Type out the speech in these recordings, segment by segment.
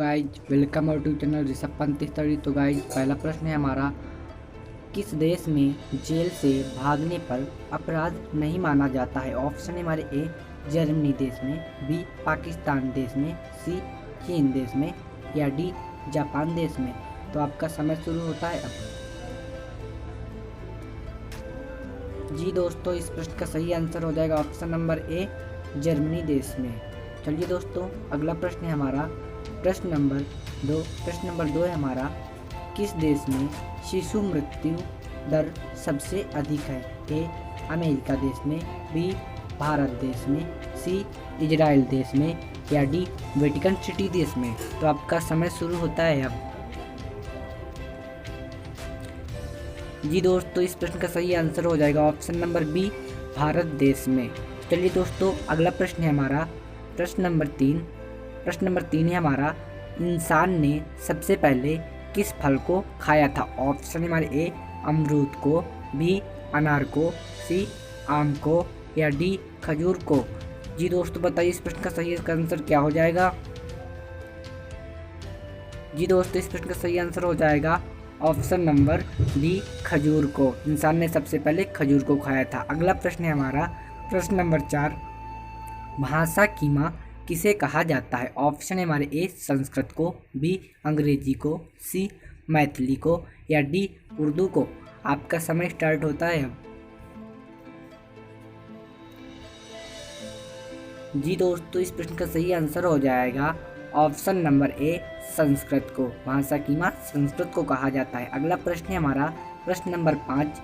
Guys welcome और to channel Rishabh Pant study. तो guys पहला प्रश्न है हमारा, किस देश में जेल से भागने पर अपराध नहीं माना जाता है। ऑप्शन है हमारे ए जर्मनी देश में, बी पाकिस्तान देश में, सी चीन देश में या डी जापान देश में। तो आपका समय शुरू होता है अब। जी दोस्तों, इस प्रश्न का सही आंसर हो जाएगा ऑप्शन नंबर ए जर्मनी देश में। चलिए दोस्तों, अगला प्रश्न है हमारा प्रश्न नंबर दो है हमारा, किस देश में शिशु मृत्यु दर सबसे अधिक है। ए अमेरिका देश में, बी भारत देश में, सी इजराइल देश में या डी वेटिकन सिटी देश में। तो आपका समय शुरू होता है अब। जी दोस्तों, इस प्रश्न का सही आंसर हो जाएगा ऑप्शन नंबर बी भारत देश में। चलिए दोस्तों, अगला प्रश्न है हमारा प्रश्न नंबर तीन है हमारा, इंसान ने सबसे पहले किस फल को खाया था। ऑप्शन है हमारे ए अमरूद को, बी अनार को, सी आम को या डी खजूर को। जी दोस्तों, बताइए इस प्रश्न का सही आंसर क्या हो जाएगा। जी दोस्तों, इस प्रश्न का सही आंसर हो जाएगा ऑप्शन नंबर डी खजूर को। इंसान ने सबसे पहले खजूर को खाया था। अगला प्रश्न है हमारा प्रश्न नंबर 4, भाषा की माँ किसे कहा जाता है। ऑप्शन है हमारे ए संस्कृत को, बी अंग्रेजी को, सी मैथिली को या डी उर्दू को। आपका समय स्टार्ट होता है अब। जी दोस्तों, इस प्रश्न का सही आंसर हो जाएगा ऑप्शन नंबर ए संस्कृत को। भाषा की माँ संस्कृत को कहा जाता है। अगला प्रश्न है हमारा प्रश्न नंबर 5,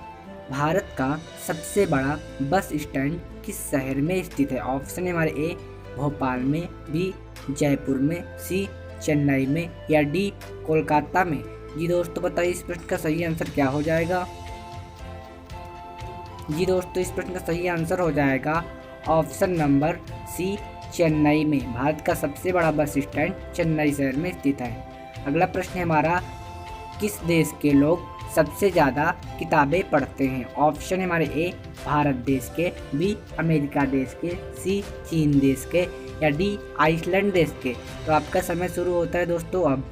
भारत का सबसे बड़ा बस स्टैंड किस शहर में स्थित है। ऑप्शन है हमारे ए भोपाल में, बी जयपुर में, सी चेन्नई में या डी कोलकाता में। जी दोस्तों, बताइए इस प्रश्न का सही आंसर क्या हो जाएगा। जी दोस्तों, इस प्रश्न का सही आंसर हो जाएगा ऑप्शन नंबर सी चेन्नई में। भारत का सबसे बड़ा बस स्टैंड चेन्नई शहर में स्थित है। अगला प्रश्न है हमारा, किस देश के लोग सबसे ज़्यादा किताबें पढ़ते हैं। ऑप्शन है हमारे ए भारत देश के, बी अमेरिका देश के, सी चीन देश के या डी आइसलैंड देश के। तो आपका समय शुरू होता है दोस्तों अब।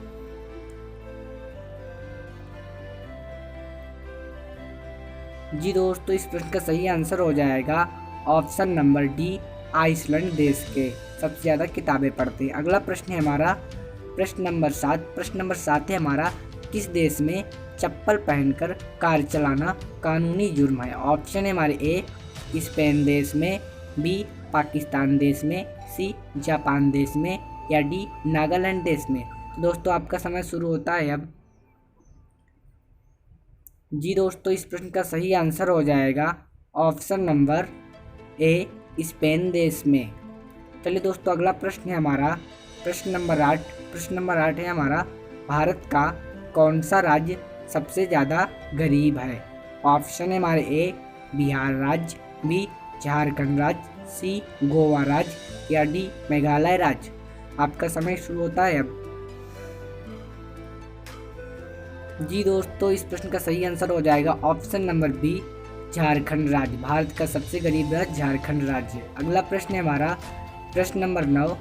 जी दोस्तों, इस प्रश्न का सही आंसर हो जाएगा ऑप्शन नंबर डी आइसलैंड देश के सबसे ज़्यादा किताबें पढ़ते हैं। अगला प्रश्न है हमारा प्रश्न नंबर 7 है हमारा, किस देश में चप्पल पहनकर कार चलाना कानूनी जुर्म है। ऑप्शन है हमारे ए स्पेन देश में, बी पाकिस्तान देश में, सी जापान देश में या डी नागालैंड देश में। तो दोस्तों, आपका समय शुरू होता है अब। जी दोस्तों, इस प्रश्न का सही आंसर हो जाएगा ऑप्शन नंबर ए स्पेन देश में। चलिए दोस्तों, अगला प्रश्न है हमारा प्रश्न नंबर 8 है हमारा, भारत का कौन सा राज्य सबसे ज़्यादा गरीब है। ऑप्शन है हमारे ए बिहार राज्य, बी झारखंड राज्य, सी गोवा राज्य या डी मेघालय राज्य। आपका समय शुरू होता है अब। जी दोस्तों, इस प्रश्न का सही आंसर हो जाएगा ऑप्शन नंबर बी झारखंड राज्य। भारत का सबसे गरीब राज्य झारखंड राज्य। अगला प्रश्न है हमारा प्रश्न नंबर 9,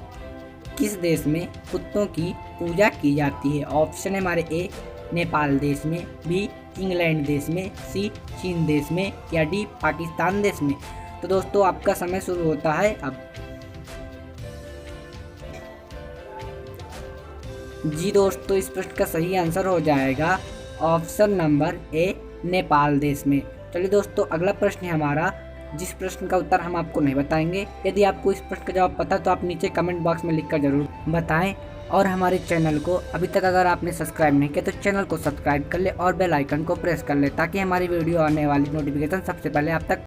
किस देश में कुत्तों की पूजा की जाती है। ऑप्शन है हमारे ए नेपाल देश में, बी इंग्लैंड देश में, सी चीन देश में या डी पाकिस्तान देश में। तो दोस्तों, आपका समय शुरू होता है अब। जी दोस्तों, इस प्रश्न का सही आंसर हो जाएगा ऑप्शन नंबर ए नेपाल देश में। चलिए दोस्तों, अगला प्रश्न है हमारा, जिस प्रश्न का उत्तर हम आपको नहीं बताएंगे। यदि आपको इस प्रश्न का जवाब पता तो आप नीचे कमेंट बॉक्स में लिखकर जरूर बताएं। और हमारे चैनल को अभी तक अगर आपने सब्सक्राइब नहीं किया तो चैनल को सब्सक्राइब कर ले और बेल आइकन को प्रेस कर ले, ताकि हमारी वीडियो आने वाली नोटिफिकेशन सबसे पहले आप तक